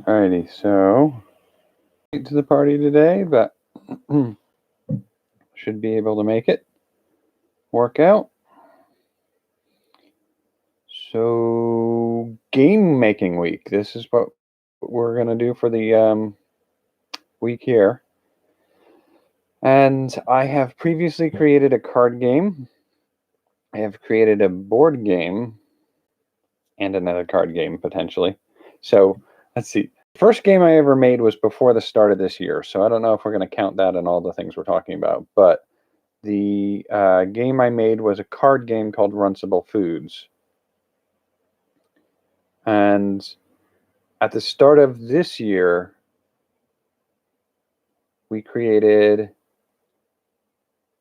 Alrighty, so late to the party today, but should be able to make it work out. So game making week. This is what we're gonna do for the week here. And I have previously created a card game. I have created a board game and another card game potentially. So let's see. First game I ever made was before the start of this year, so I don't know if we're going to count that in all the things we're talking about. But the game I made was a card game called Runcible Foods. And at the start of this year, we created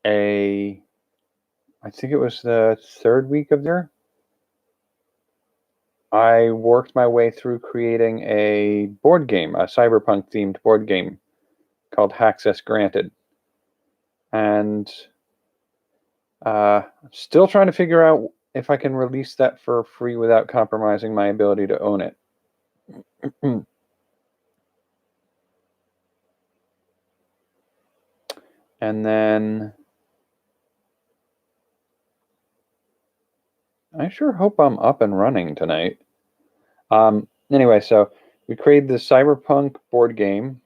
I think it was the third week of there. I worked my way through creating a board game, a cyberpunk themed board game called Access Granted. And I'm still trying to figure out if I can release that for free without compromising my ability to own it. And then I sure hope I'm up and running tonight. Anyway, so we created the cyberpunk board game.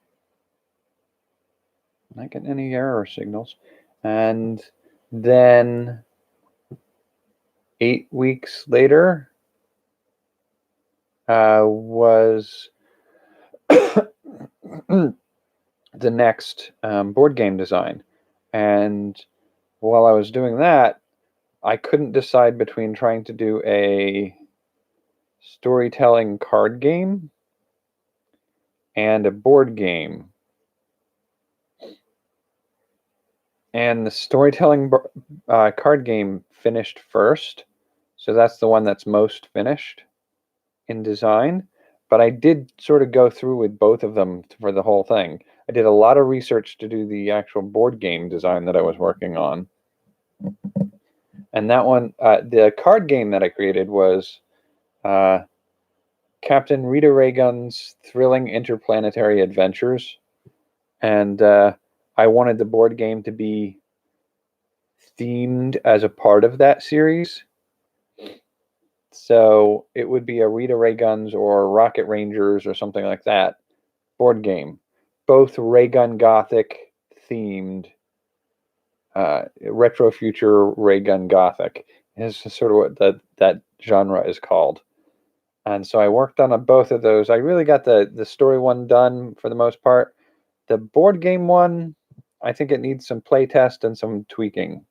Not getting any error signals. And then 8 weeks later was the next board game design. And while I was doing that, I couldn't decide between trying to do a storytelling card game and a board game. And the storytelling card game finished first. So that's the one that's most finished in design. But I did sort of go through with both of them for the whole thing. I did a lot of research to do the actual board game design that I was working on. And that one, the card game that I created was Captain Rita Raygun's Thrilling Interplanetary Adventures. And I wanted the board game to be themed as a part of that series. So it would be a Rita Rayguns or Rocket Rangers or something like that board game. Both Raygun Gothic themed, retro future Raygun Gothic is sort of what that genre is called. And so I worked on both of those. I really got the story one done for the most part. The board game one, I think it needs some playtest and some tweaking.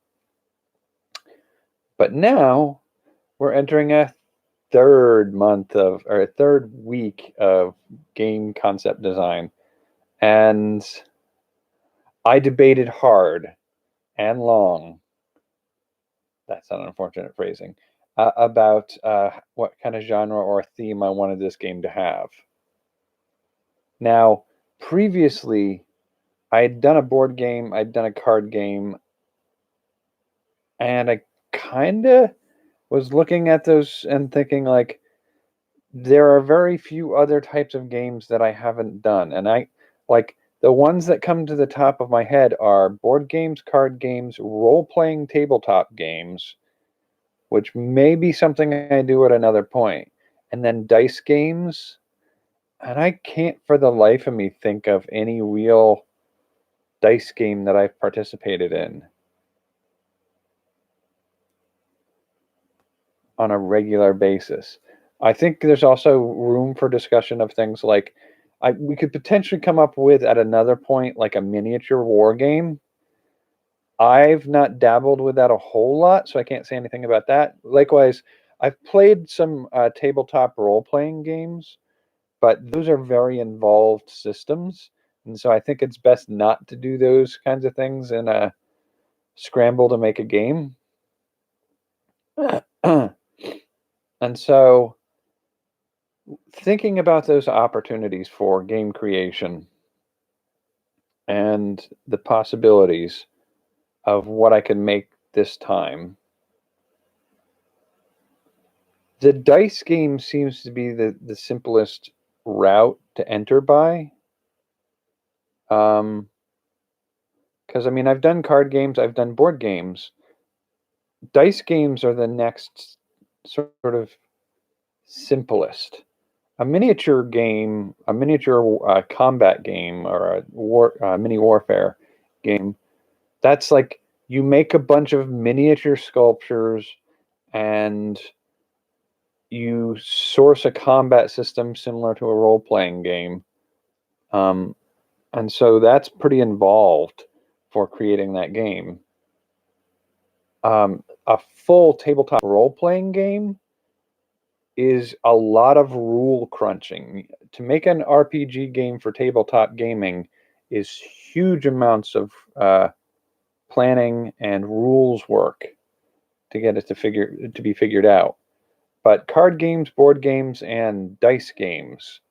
But now we're entering a third week of game concept design. And I debated hard and long, that's an unfortunate phrasing, about what kind of genre or theme I wanted this game to have. Now, previously, I had done a board game, I'd done a card game, and I kind of was looking at those and thinking, like, there are very few other types of games that I haven't done. And the ones that come to the top of my head are board games, card games, role-playing tabletop games, which may be something I do at another point, and then dice games. And I can't for the life of me think of any real dice game that I've participated in on a regular basis. I think there's also room for discussion of things like we could potentially come up with at another point like a miniature war game. I've not dabbled with that a whole lot, so I can't say anything about that. Likewise, I've played some tabletop role-playing games, but those are very involved systems. And so I think it's best not to do those kinds of things in a scramble to make a game. And so thinking about those opportunities for game creation and the possibilities of what I can make this time, the dice game seems to be the simplest route to enter by. Because I mean, I've done card games, I've done board games. Dice games are the next sort of simplest. A miniature game, a miniature combat game, or a mini warfare game. That's like you make a bunch of miniature sculptures and you source a combat system similar to a role-playing game. And so that's pretty involved for creating that game. A full tabletop role-playing game is a lot of rule crunching. To make an RPG game for tabletop gaming is huge amounts of planning and rules work to get it to be figured out. But card games, board games, and dice games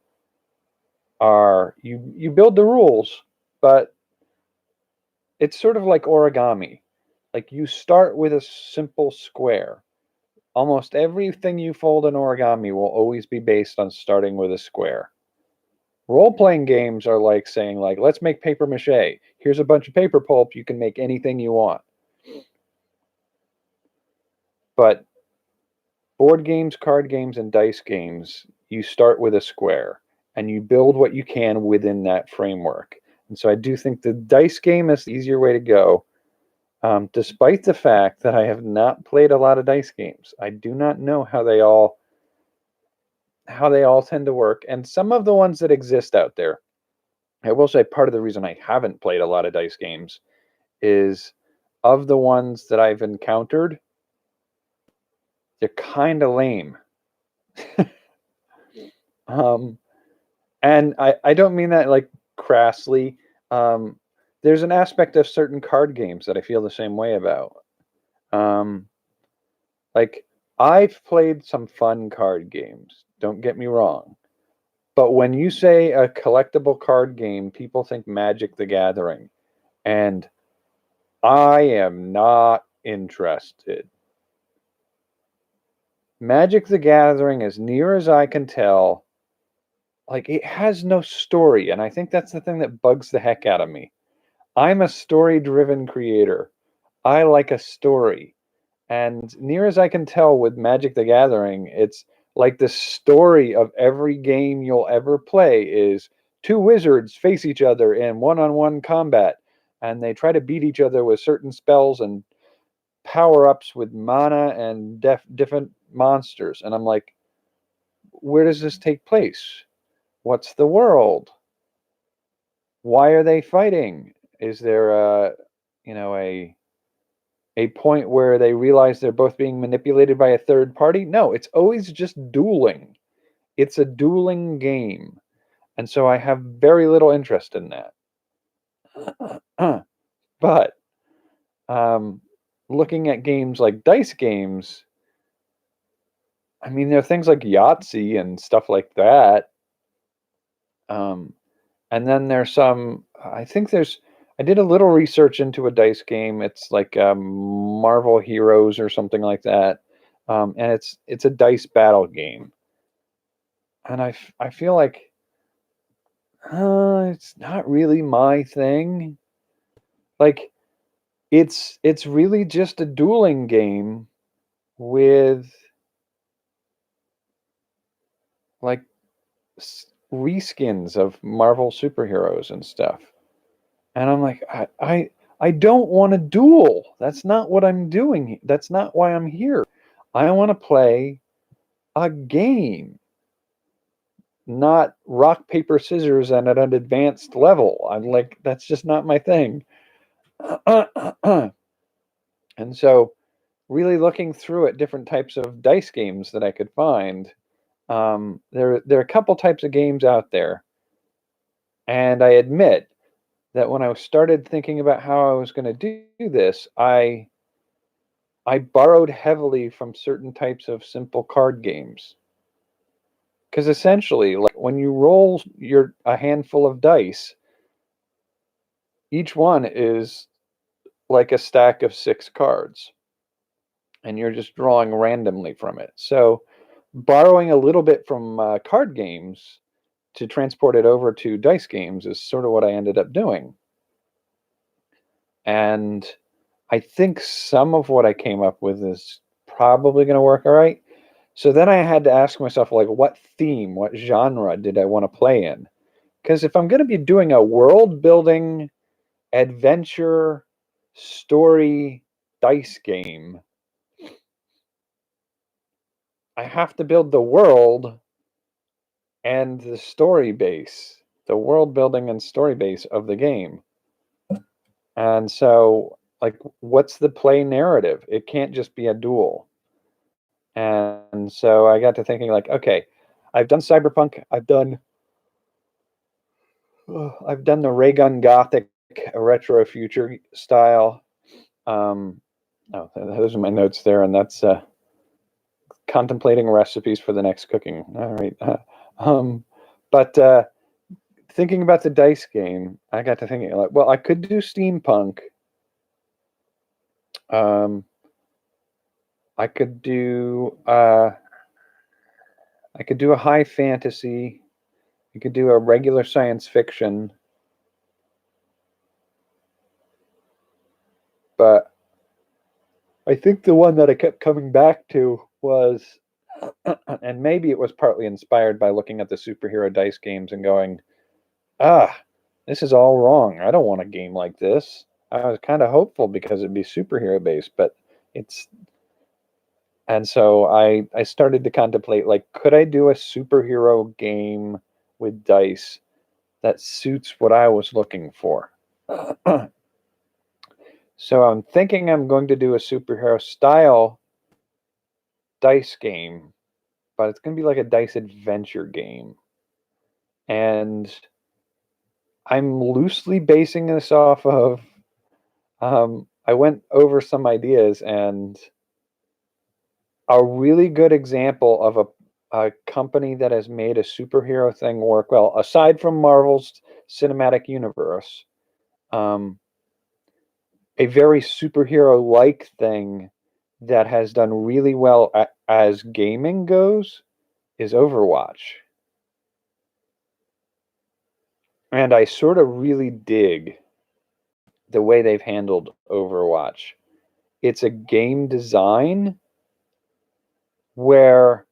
are you build the rules, but it's sort of like origami. Like you start with a simple square. Almost everything you fold in origami will always be based on starting with a square. Role-playing games are like saying, like, let's make paper mache. Here's a bunch of paper pulp. You can make anything you want. But board games, card games, and dice games, you start with a square and you build what you can within that framework. And so I do think the dice game is the easier way to go, despite the fact that I have not played a lot of dice games. I do not know how they all tend to work. And some of the ones that exist out there, I will say part of the reason I haven't played a lot of dice games is of the ones that I've encountered, they're kind of lame. And I don't mean that like crassly. There's an aspect of certain card games that I feel the same way about. Like I've played some fun card games, don't get me wrong. But when you say a collectible card game, people think Magic the Gathering. And I am not interested. Magic the Gathering, as near as I can tell, like it has no story. And I think that's the thing that bugs the heck out of me. I'm a story-driven creator. I like a story. And near as I can tell with Magic the Gathering, it's like the story of every game you'll ever play is two wizards face each other in one-on-one combat, and they try to beat each other with certain spells and power-ups with mana and different monsters. And I'm like, where does this take place? What's the world? Why are they fighting? Is there a point where they realize they're both being manipulated by a third party? No, it's always just dueling. It's a dueling game. And so I have very little interest in that. But looking at games like dice games, I mean, there are things like Yahtzee and stuff like that. And then there's some, I did a little research into a dice game. It's like Marvel Heroes or something like that. And it's a dice battle game. And I feel like it's not really my thing. Like it's really just a dueling game with like reskins of Marvel superheroes and stuff. And I'm like, I don't want to duel. That's not what I'm doing. That's not why I'm here. I want to play a game, not rock, paper, scissors and at an advanced level. I'm like, that's just not my thing. And so really looking through at different types of dice games that I could find, there are a couple types of games out there. And I admit that when I started thinking about how I was going to do this, I borrowed heavily from certain types of simple card games. Because essentially, like when you roll a handful of dice, each one is like a stack of 6 cards. And you're just drawing randomly from it. So borrowing a little bit from card games to transport it over to dice games is sort of what I ended up doing. And I think some of what I came up with is probably going to work all right. So then I had to ask myself, like, what theme, what genre did I want to play in? Because if I'm going to be doing a world building, adventure, story, dice game, I have to build the world and the story base, the world building and story base of the game. And so, like, what's the play narrative? It can't just be a duel. And so I got to thinking, like, okay, I've done cyberpunk, I've done the ray gun gothic retro future style. Oh, those are my notes there, and that's contemplating recipes for the next cooking. All right. But thinking about the dice game, I got to thinking, like, well, I could do steampunk. I could do a high fantasy. I could do a regular science fiction. But I think the one that I kept coming back to was, and maybe it was partly inspired by looking at the superhero dice games and going, this is all wrong. I don't want a game like this. I was kind of hopeful because it'd be superhero based, but it's, and so I started to contemplate, like, could I do a superhero game with dice that suits what I was looking for? So I'm thinking I'm going to do a superhero style dice game, but it's going to be like a dice adventure game. And I'm loosely basing this off of, I went over some ideas, and a really good example of a company that has made a superhero thing work well, aside from Marvel's cinematic universe, a very superhero-like thing that has done really well as gaming goes is Overwatch. And I sort of really dig the way they've handled Overwatch. It's a game design where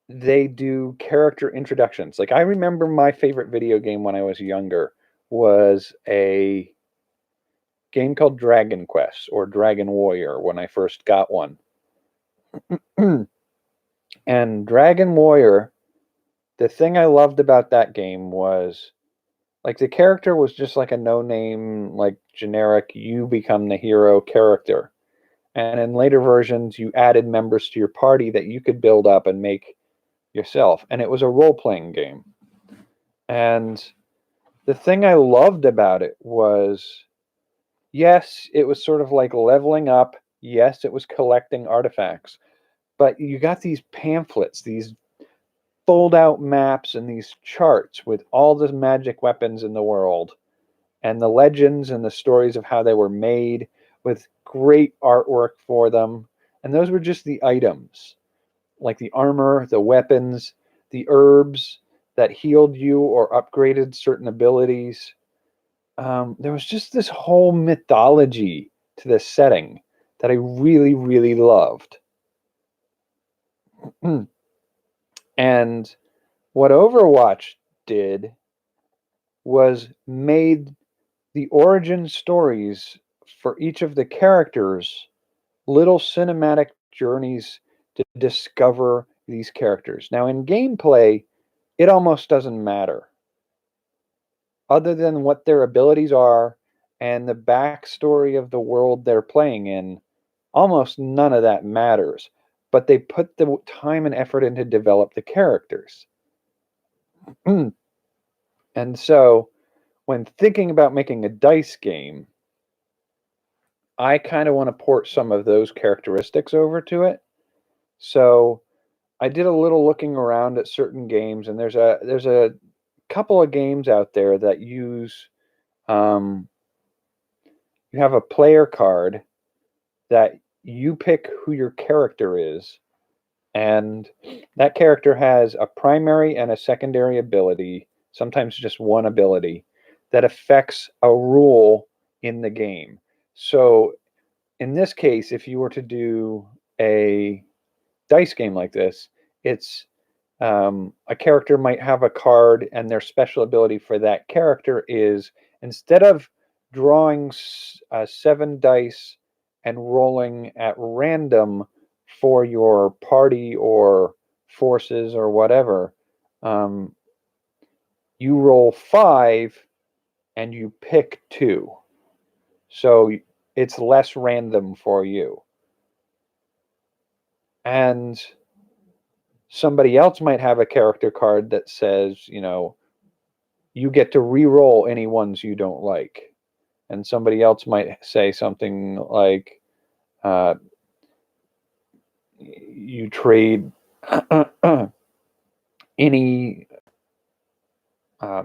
they do character introductions. Like, I remember my favorite video game when I was younger was a game called Dragon Quest or Dragon Warrior when I first got one. And Dragon Warrior, the thing I loved about that game was, like, the character was just like a no-name, like, generic, you become the hero character. And in later versions, you added members to your party that you could build up and make yourself. And it was a role-playing game. And the thing I loved about it was, yes, it was sort of like leveling up. Yes, it was collecting artifacts. But you got these pamphlets, these fold-out maps and these charts with all the magic weapons in the world and the legends and the stories of how they were made with great artwork for them. And those were just the items, like the armor, the weapons, the herbs that healed you or upgraded certain abilities. There was just this whole mythology to this setting that I really, really loved. And what Overwatch did was made the origin stories for each of the characters little cinematic journeys to discover these characters. Now, in gameplay, it almost doesn't matter. Other than what their abilities are and the backstory of the world they're playing in, almost none of that matters. But they put the time and effort in to develop the characters. And so, when thinking about making a dice game, I kind of want to port some of those characteristics over to it. So I did a little looking around at certain games, and there's a couple of games out there that use, you have a player card that you pick who your character is, and that character has a primary and a secondary ability, sometimes just one ability, that affects a rule in the game. So in this case, if you were to do a dice game like this, it's a character might have a card, and their special ability for that character is, instead of drawing 7 dice and rolling at random for your party or forces or whatever, um, you roll 5 and you pick 2. So it's less random for you. And somebody else might have a character card that says, you get to re-roll any ones you don't like. And somebody else might say something like, you trade any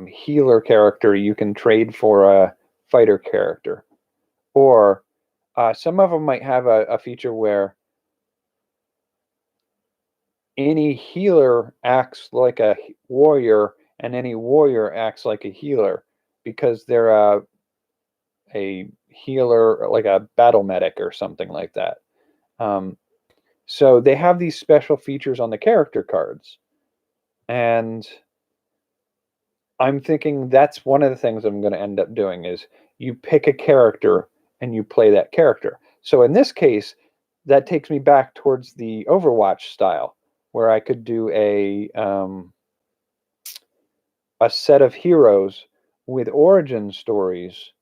healer character you can trade for a fighter character. Or some of them might have a feature where any healer acts like a warrior and any warrior acts like a healer, because they're a healer, like a battle medic or something like that. So they have these special features on the character cards. And I'm thinking that's one of the things I'm going to end up doing is you pick a character and you play that character. So in this case, that takes me back towards the Overwatch style, where I could do a set of heroes with origin stories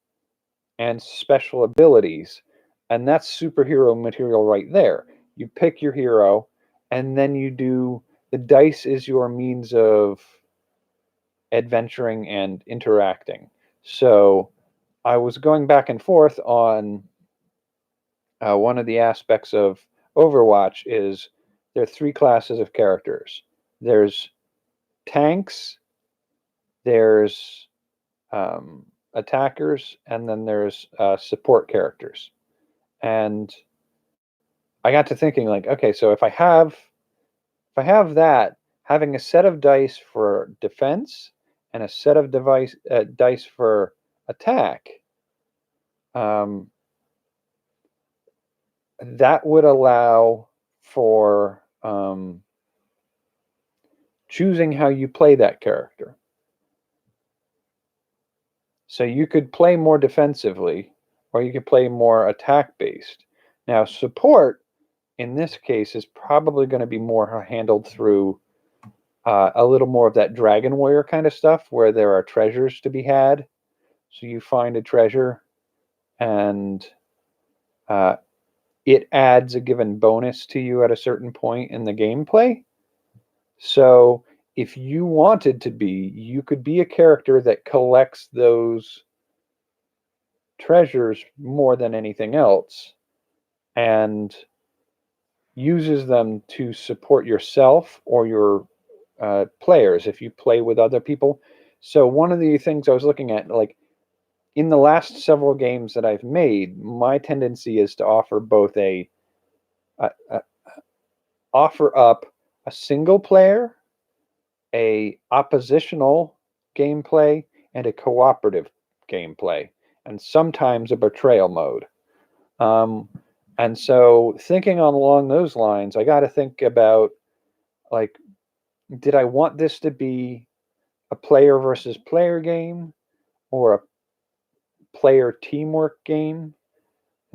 and special abilities, and that's superhero material right there. You pick your hero, and then you do the dice is your means of adventuring and interacting. So I was going back and forth on one of the aspects of Overwatch is there are 3 classes of characters. There's tanks, there's attackers, and then there's support characters. And I got to thinking, like, okay, so if I have that, having a set of dice for defense and a set of dice for attack, that would allow for choosing how you play that character. So you could play more defensively, or you could play more attack based. Now, support in this case is probably going to be more handled through a little more of that Dragon Warrior kind of stuff, where there are treasures to be had. So you find a treasure, and it adds a given bonus to you at a certain point in the gameplay. So if you wanted to be, you could be a character that collects those treasures more than anything else and uses them to support yourself or your players if you play with other people. So one of the things I was looking at, like in the last several games that I've made, my tendency is to offer both offer up a single player, a oppositional gameplay, and a cooperative gameplay, and sometimes a betrayal mode. And so thinking along those lines, I got to think about, like, did I want this to be a player versus player game or a player teamwork game?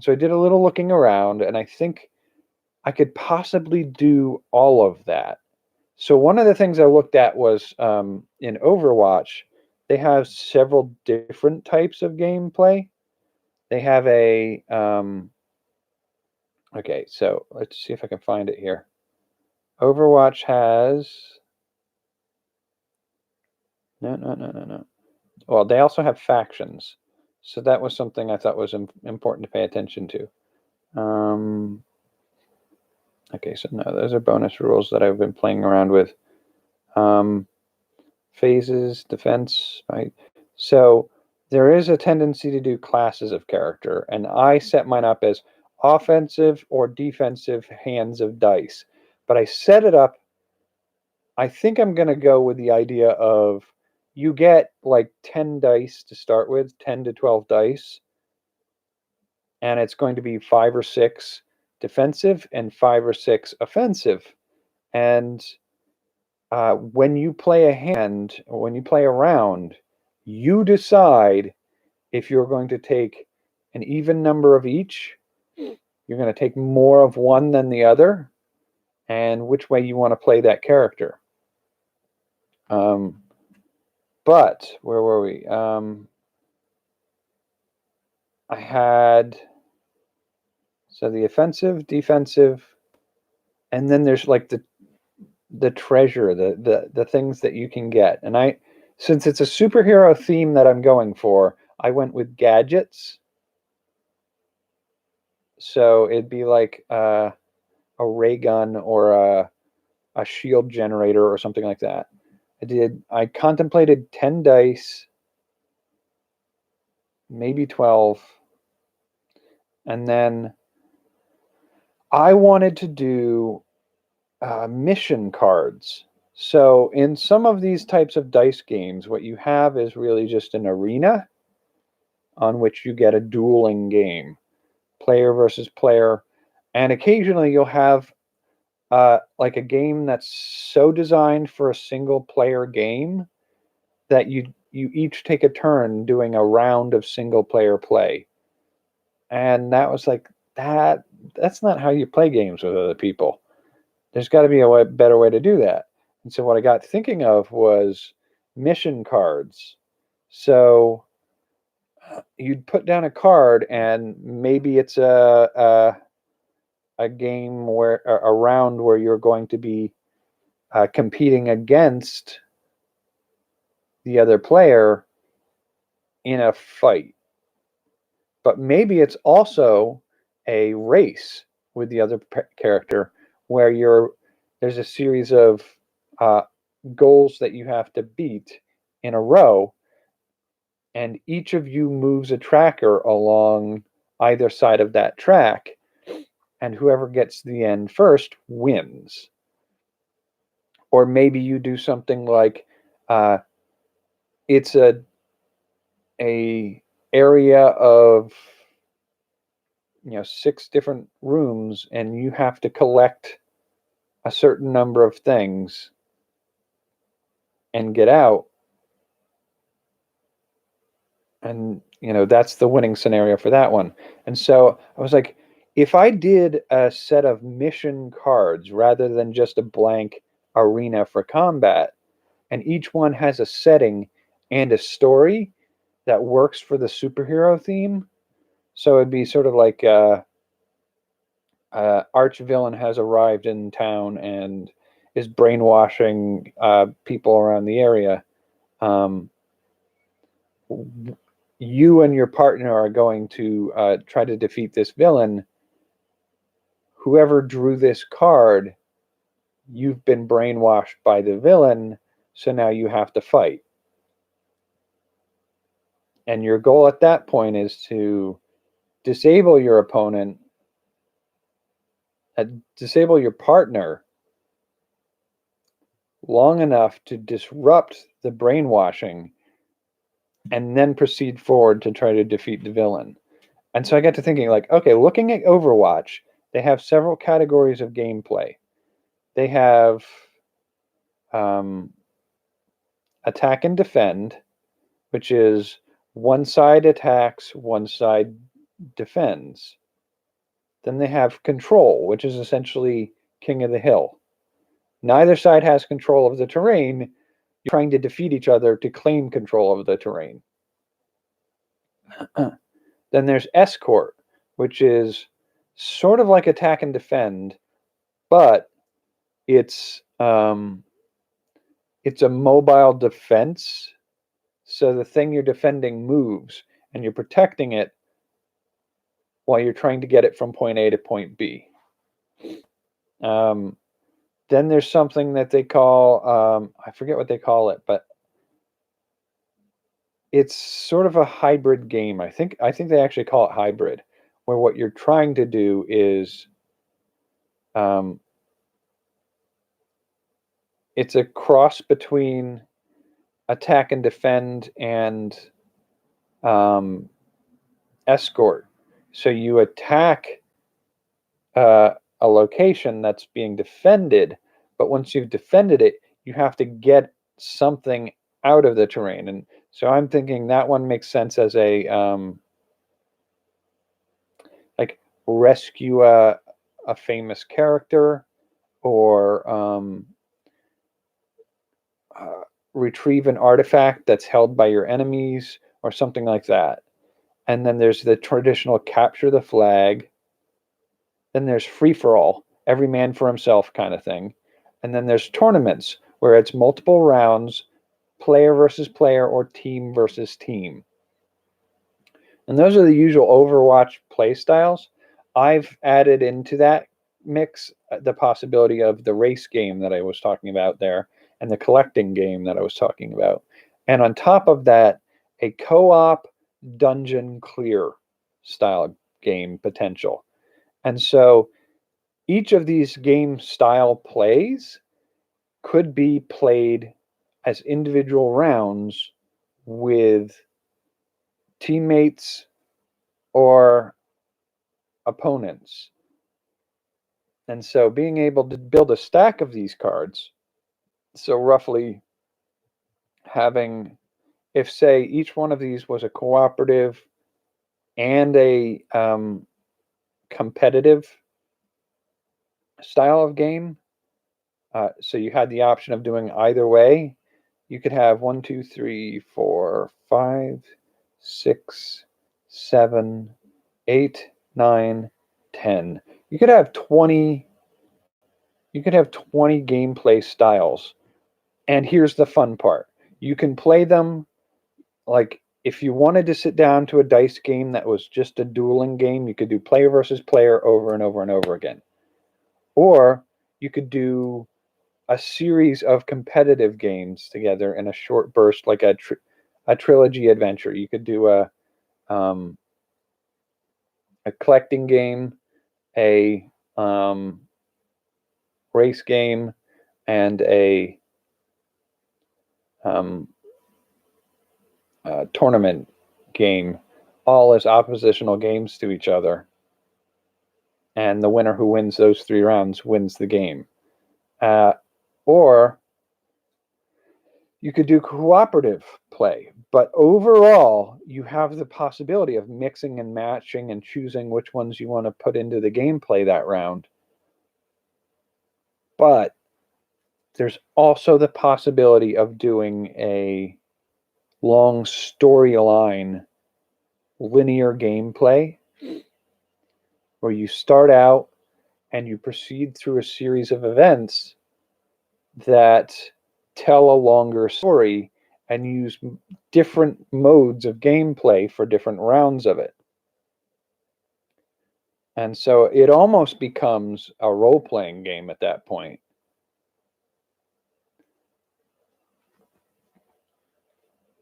So I did a little looking around, and I think I could possibly do all of that. So one of the things I looked at was in Overwatch, they have several different types of gameplay. They have okay, so let's see if I can find it here. Overwatch has, no. Well, they also have factions. So that was something I thought was important to pay attention to. Okay, so no, those are bonus rules that I've been playing around with. Phases, defense, right? So there is a tendency to do classes of character, and I set mine up as offensive or defensive hands of dice. but I set it up. I think I'm going to go with the idea of you get like 10 dice to start with, 10 to 12 dice, and it's going to be 5 or 6 defensive and 5 or 6 offensive. And when you play a hand, or when you play a round, you decide if you're going to take an even number of each, you're going to take more of one than the other, and which way you want to play that character. But where were we? I had so the offensive, defensive, and then there's like the treasure, the things that you can get. And since it's a superhero theme that I'm going for, I went with gadgets. So it'd be like a ray gun or a shield generator or something like that. I contemplated 10 dice, maybe 12. And then I wanted to do mission cards. So in some of these types of dice games, what you have is really just an arena on which you get a dueling game, player versus player. And occasionally you'll have like a game that's so designed for a single player game that you each take a turn doing a round of single player play. And that was like, that's not how you play games with other people. There's got to be a better way to do that. And so what I got thinking of was mission cards. So you'd put down a card, and maybe it's a game where a round where you're going to be competing against the other player in a fight. But maybe it's also a race with the other character where there's a series of goals that you have to beat in a row, and each of you moves a tracker along either side of that track, and whoever gets to the end first wins. Or maybe you do something like it's a area of 6 different rooms, and you have to collect a certain number of things and get out. And that's the winning scenario for that one. And so I was like, if I did a set of mission cards rather than just a blank arena for combat, and each one has a setting and a story that works for the superhero theme, so it'd be sort of like arch villain has arrived in town and is brainwashing people around the area. You and your partner are going to try to defeat this villain. Whoever drew this card, you've been brainwashed by the villain, so now you have to fight. And your goal at that point is to disable your opponent, disable your partner long enough to disrupt the brainwashing, and then proceed forward to try to defeat the villain. And so I got to thinking, like, okay, looking at Overwatch, they have several categories of gameplay. They have attack and defend, which is one side attacks, one side defends. Then they have control, which is essentially king of the hill. Neither side has control of the terrain. You're trying to defeat each other to claim control of the terrain. Then there's escort, which is sort of like attack and defend, but it's a mobile defense. So the thing you're defending moves, and you're protecting it while you're trying to get it from point A to point B. Then there's something that they call, I forget what they call it, but it's sort of a hybrid game. I think they actually call it hybrid, where what you're trying to do is it's a cross between attack and defend and escort. So you attack a location that's being defended, but once you've defended it, you have to get something out of the terrain. And so I'm thinking that one makes sense as a like rescue a famous character, or retrieve an artifact that's held by your enemies, or something like that. And then there's the traditional capture the flag. Then there's free for all, every man for himself kind of thing. And then there's tournaments where it's multiple rounds, player versus player or team versus team. And those are the usual Overwatch play styles. I've added into that mix the possibility of the race game that I was talking about there, and the collecting game that I was talking about. And on top of that, a co-op dungeon clear style game potential. And so each of these game style plays could be played as individual rounds with teammates or opponents. And so being able to build a stack of these cards, so roughly having, if say each one of these was a cooperative and a competitive style of game, so you had the option of doing either way, you could have 1, 2, 3, 4, 5, 6, 7, 8, 9, 10. You could have 20. You could have 20 gameplay styles. And here's the fun part. You can play them like if you wanted to sit down to a dice game that was just a dueling game, you could do player versus player over and over and over again. Or you could do a series of competitive games together in a short burst, like a trilogy adventure. You could do a collecting game, a race game, and a tournament game, all as oppositional games to each other. And the winner who wins those 3 rounds wins the game. Or you could do cooperative play, but overall, you have the possibility of mixing and matching and choosing which ones you want to put into the gameplay that round. But there's also the possibility of doing a long storyline linear gameplay where you start out and you proceed through a series of events that tell a longer story and use different modes of gameplay for different rounds of it. And so it almost becomes a role-playing game at that point.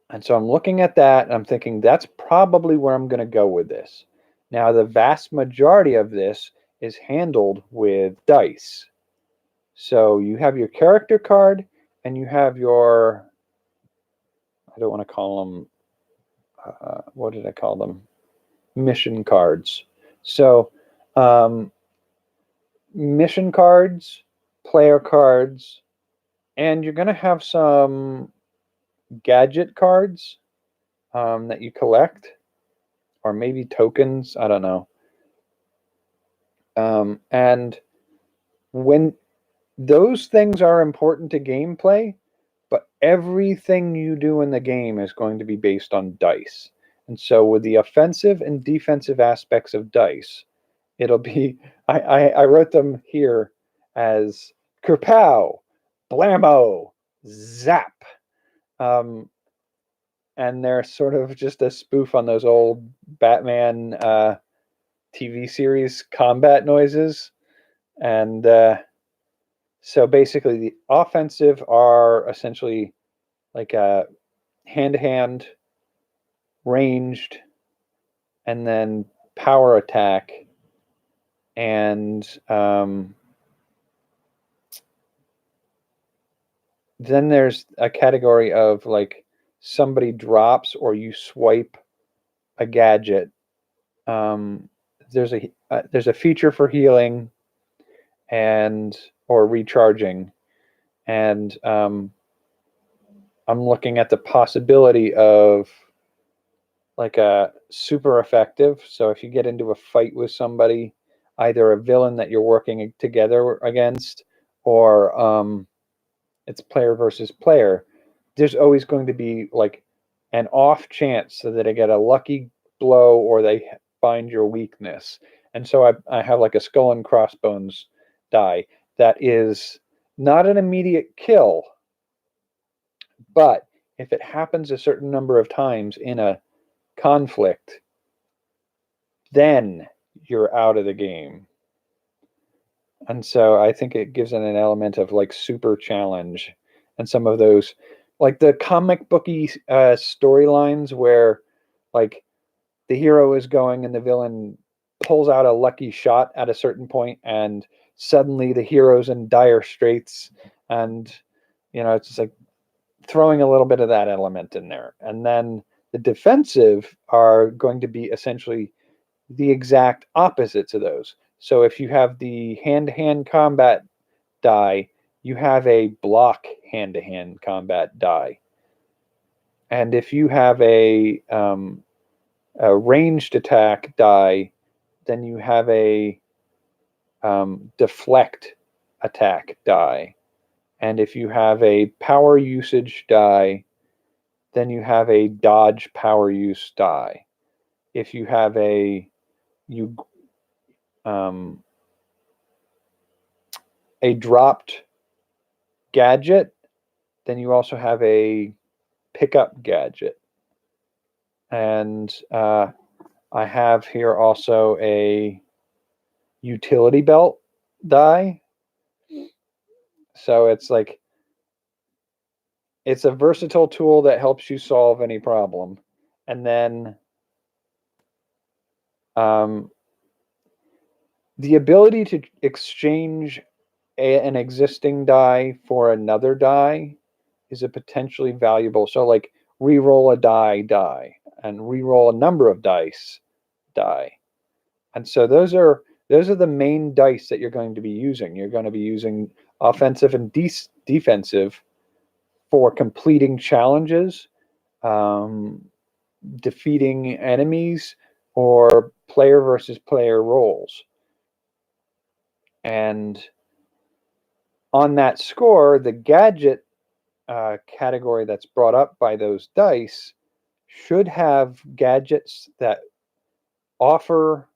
And so I'm looking at that and I'm thinking that's probably where I'm going to go with this. Now, the vast majority of this is handled with dice. So you have your character card and you have your, I don't want to call them, what did I call them? Mission cards. So mission cards, player cards, and you're going to have some gadget cards that you collect, or maybe tokens, I don't know. And when those things are important to gameplay, but everything you do in the game is going to be based on dice. And so with the offensive and defensive aspects of dice, it'll be, I wrote them here as kerpow, blammo, zap. And they're sort of just a spoof on those old Batman TV series combat noises. And so basically the offensive are essentially like a hand-to-hand, ranged, and then power attack, and then there's a category of like somebody drops or you swipe a gadget. There's a feature for healing and or recharging, and I'm looking at the possibility of like a super effective. So if you get into a fight with somebody, either a villain that you're working together against, or it's player versus player, there's always going to be like an off chance so that I get a lucky blow or they find your weakness. And so I have like a skull and crossbones die that is not an immediate kill, but if it happens a certain number of times in a conflict, then you're out of the game. And so I think it gives it an element of like super challenge, and some of those like the comic booky storylines where like the hero is going and the villain pulls out a lucky shot at a certain point and suddenly the hero's in dire straits, and it's just like throwing a little bit of that element in there. And then the defensive are going to be essentially the exact opposite to those. So if you have the hand-to-hand combat die, you have a block hand-to-hand combat die. And if you have a ranged attack die, then you have a deflect attack die. And if you have a power usage die, then you have a dodge power use die. If you have a dropped gadget, then you also have a pickup gadget. And I have here also a utility belt die. So it's like it's a versatile tool that helps you solve any problem. And then the ability to exchange an existing die for another die is a potentially valuable. So like re-roll a die and re-roll a number of dice die. And so those are the main dice that you're going to be using. You're going to be using offensive and defensive for completing challenges, defeating enemies, or player versus player roles. And on that score, the gadget category that's brought up by those dice should have gadgets that offer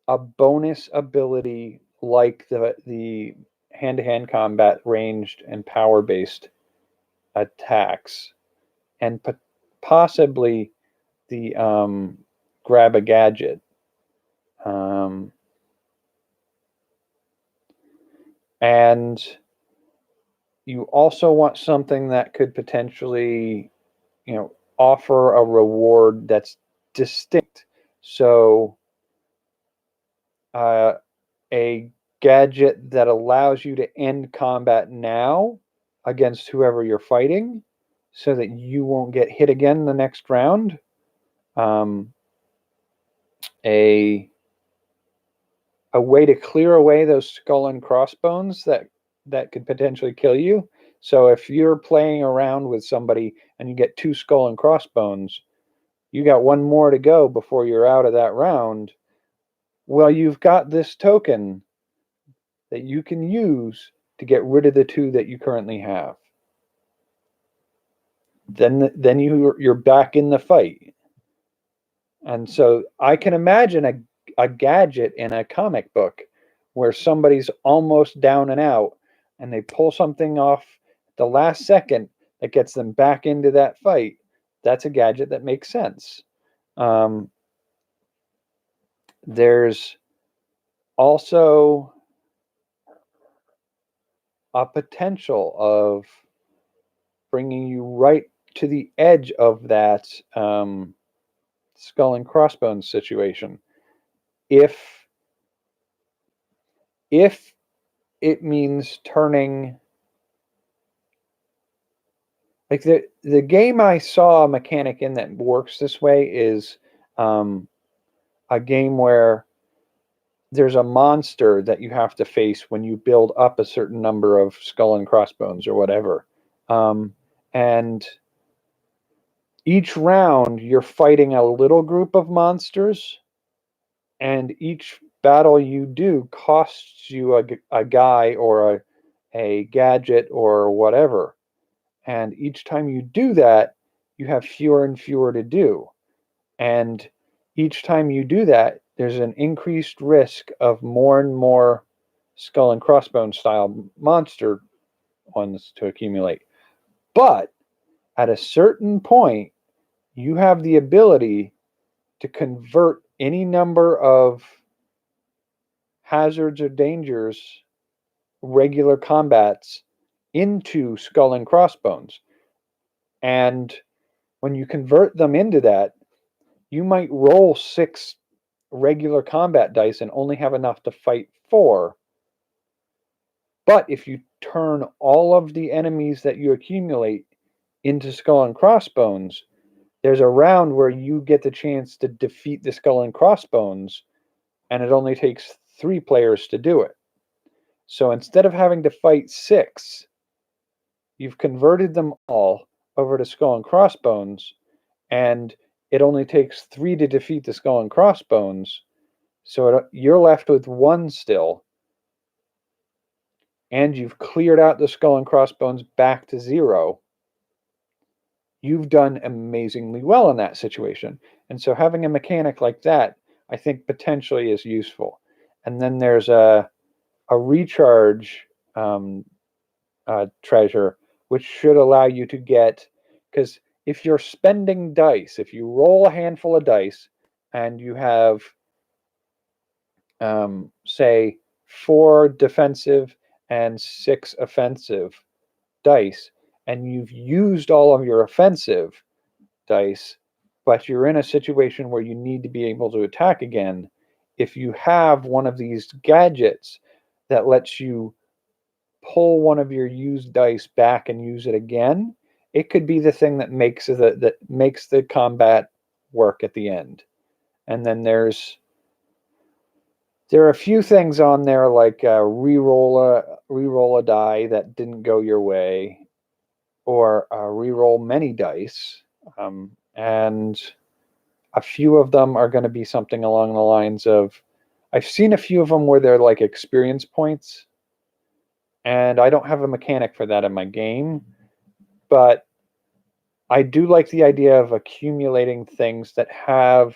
a bonus ability like the hand-to-hand combat ranged and power-based attacks, and possibly the grab a gadget. And you also want something that could potentially, offer a reward that's distinct. So a gadget that allows you to end combat now against whoever you're fighting so that you won't get hit again the next round. A way to clear away those skull and crossbones that could potentially kill you. So if you're playing around with somebody and you get 2 skull and crossbones, you got 1 more to go before you're out of that round. Well, you've got this token that you can use to get rid of the 2 that you currently have. Then you're back in the fight. And so I can imagine a gadget in a comic book where somebody's almost down and out and they pull something off at the last second that gets them back into that fight. That's a gadget that makes sense. There's also a potential of bringing you right to the edge of that skull and crossbones situation. If it means turning like the game I saw a mechanic in that works this way is a game where there's a monster that you have to face when you build up a certain number of skull and crossbones or whatever. And each round you're fighting a little group of monsters, and each battle you do costs you a guy or a gadget or whatever. And each time you do that, you have fewer and fewer to do. And each time you do that, there's an increased risk of more and more skull and crossbones style monster ones to accumulate. But at a certain point, you have the ability to convert any number of hazards or dangers, regular combats, into skull and crossbones. And when you convert them into that, you might roll 6 regular combat dice and only have enough to fight 4. But if you turn all of the enemies that you accumulate into skull and crossbones, there's a round where you get the chance to defeat the skull and crossbones, and it only takes 3 players to do it. So instead of having to fight 6, you've converted them all over to skull and crossbones, and it only takes 3 to defeat the skull and crossbones. So you're left with 1 still, and you've cleared out the skull and crossbones back to 0. You've done amazingly well in that situation. And so having a mechanic like that, I think potentially is useful. And then there's a recharge treasure, which should allow you to get, because if you're spending dice, if you roll a handful of dice and you have, say, 4 defensive and 6 offensive dice, and you've used all of your offensive dice, but you're in a situation where you need to be able to attack again, if you have one of these gadgets that lets you pull one of your used dice back and use it again, it could be the thing that makes the combat work at the end. And then there are a few things on there like re-roll a die that didn't go your way, or re-roll many dice, and a few of them are going to be something along the lines of, I've seen a few of them where they're like experience points, and I don't have a mechanic for that in my game, but I do like the idea of accumulating things that have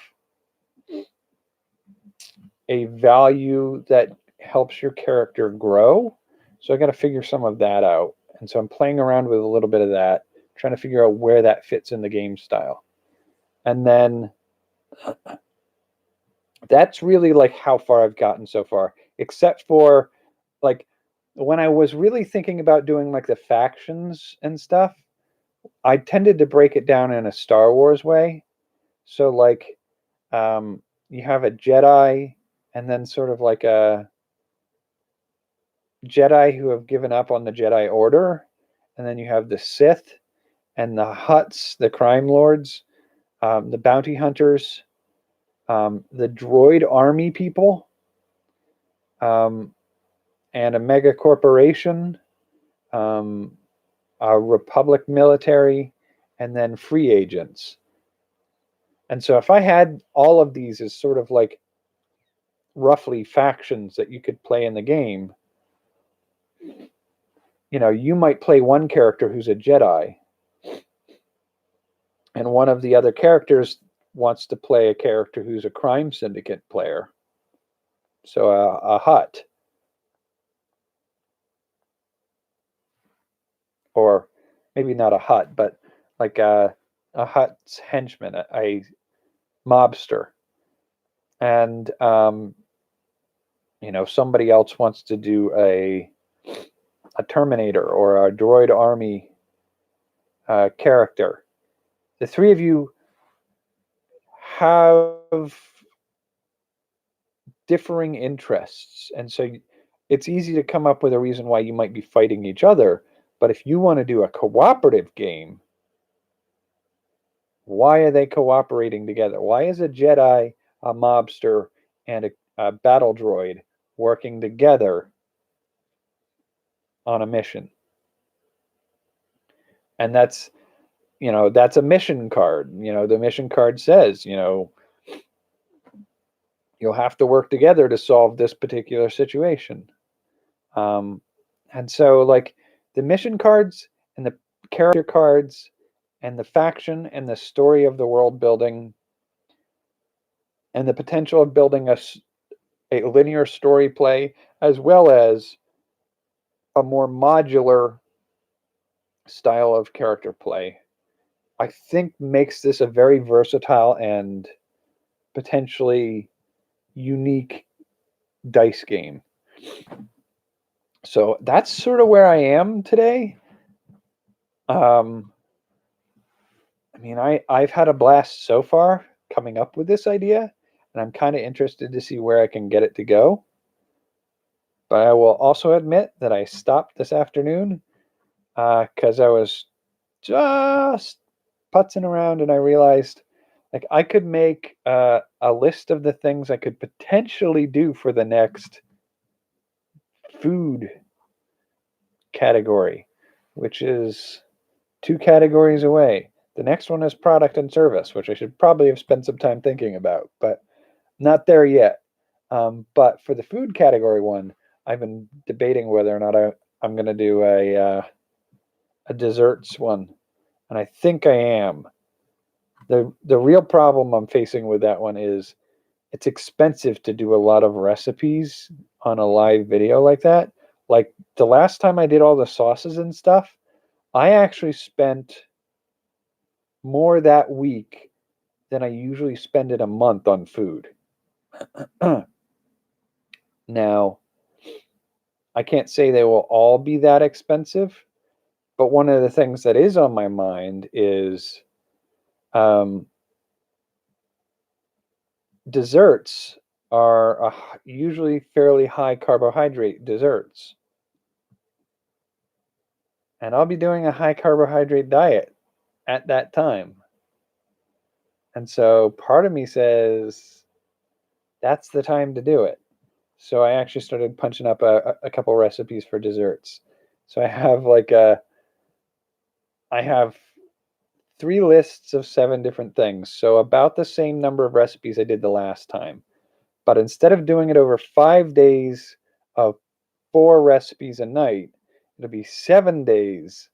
a value that helps your character grow. So I got to figure some of that out. And so I'm playing around with a little bit of that, trying to figure out where that fits in the game style. And then that's really like how far I've gotten so far, except for like when I was really thinking about doing like the factions and stuff, I tended to break it down in a Star Wars way. So like you have a Jedi, and then sort of like a Jedi who have given up on the Jedi Order, and then you have the Sith and the Hutts, the crime lords, the bounty hunters, the droid army people, and a mega corporation, a republic military, and then free agents. And so if I had all of these as sort of like roughly factions that you could play in the game, you might play one character who's a Jedi, and one of the other characters wants to play a character who's a crime syndicate player. So a Hutt, or maybe not a Hutt, but like a Hutt's henchman, a mobster, and somebody else wants to do a Terminator or a droid army character. The 3 of you have differing interests, and so it's easy to come up with a reason why you might be fighting each other, But if you want to do a cooperative game, why are they cooperating together? Why is a Jedi, a mobster, and a battle droid working together on a mission? And that's a mission card. The mission card says, you'll have to work together to solve this particular situation. And so, like, the mission cards and the character cards and the faction and the story of the world building and the potential of building a linear story play, as well as a more modular style of character play, I think makes this a very versatile and potentially unique dice game. So that's sort of where I am today. I've had a blast so far coming up with this idea, and I'm kind of interested to see where I can get it to go. But I will also admit that I stopped this afternoon because I was just putzing around, and I realized like I could make a list of the things I could potentially do for the next food category, which is 2 categories away. The next one is product and service, which I should probably have spent some time thinking about, but not there yet. But for the food category one, I've been debating whether or not I'm going to do a desserts one, and I think I am. The real problem I'm facing with that one is it's expensive to do a lot of recipes on a live video like that. Like the last time I did all the sauces and stuff, I actually spent more that week than I usually spend in a month on food. Now, I can't say they will all be that expensive, but one of the things that is on my mind is desserts are usually fairly high carbohydrate desserts. And I'll be doing a high carbohydrate diet at that time. And so part of me says that's the time to do it. So I actually started punching up a couple recipes for desserts. So I have 3 lists of 7 different things. So about the same number of recipes I did the last time. But instead of doing it over 5 days of 4 recipes a night, it'll be 7 days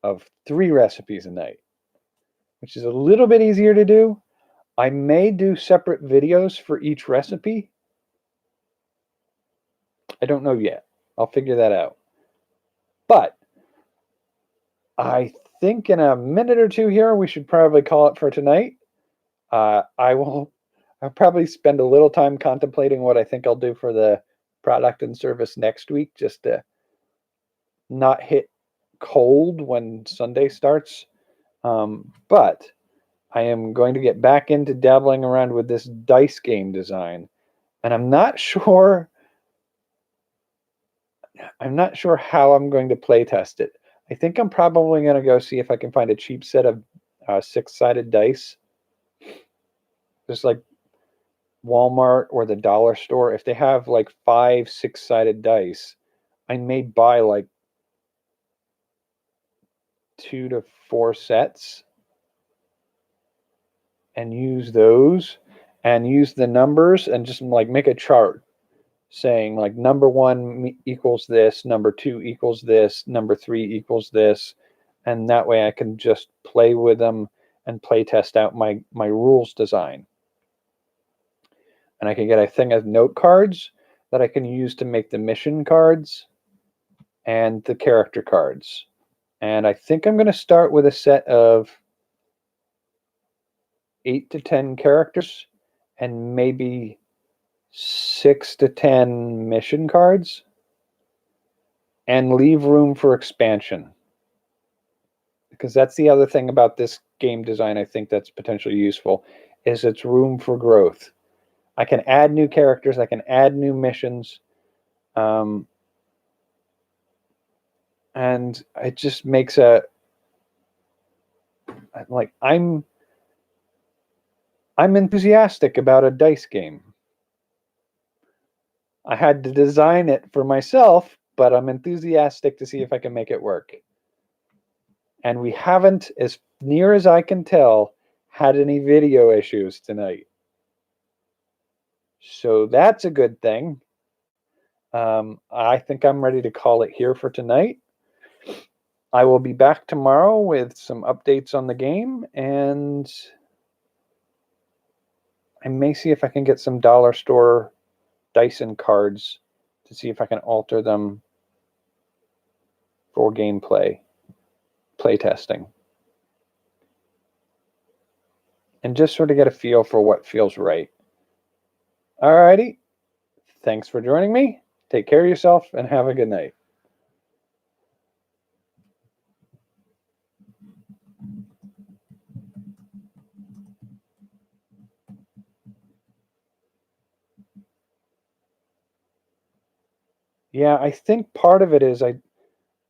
of 3 recipes a night, which is a little bit easier to do. I may do separate videos for each recipe. I don't know yet. I'll figure that out. But I think in a minute or two here, we should probably call it for tonight. I'll probably spend a little time contemplating what I think I'll do for the product and service next week, just to not hit cold when Sunday starts. But I am going to get back into dabbling around with this dice game design, and I'm not sure how I'm going to play test it. I think I'm probably going to go see if I can find a cheap set of 6-sided dice. Just like Walmart or the dollar store, if they have like 5 6-sided dice, I may buy like 2 to 4 sets and use those and use the numbers and just like make a chart saying like number 1 equals this, number 2 equals this, number 3 equals this, and that way I can just play with them and play test out my rules design. And I can get a thing of note cards that I can use to make the mission cards and the character cards. And I think I'm going to start with a set of 8 to 10 characters and maybe 6 to 10 mission cards, and leave room for expansion. Because that's the other thing about this game design I think that's potentially useful, is its room for growth. I can add new characters, I can add new missions, And it just makes I'm enthusiastic about a dice game. I had to design it for myself, but I'm enthusiastic to see if I can make it work. And we haven't, as near as I can tell, had any video issues tonight. So that's a good thing. I think I'm ready to call it here for tonight. I will be back tomorrow with some updates on the game, and I may see if I can get some dollar store Dyson cards to see if I can alter them for gameplay, playtesting, and just sort of get a feel for what feels right. Alrighty, thanks for joining me. Take care of yourself and have a good night. Yeah, I think part of it is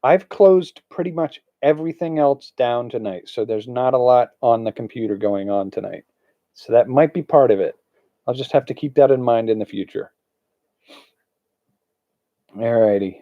I've closed pretty much everything else down tonight, so there's not a lot on the computer going on tonight. So that might be part of it. I'll just have to keep that in mind in the future. Alrighty.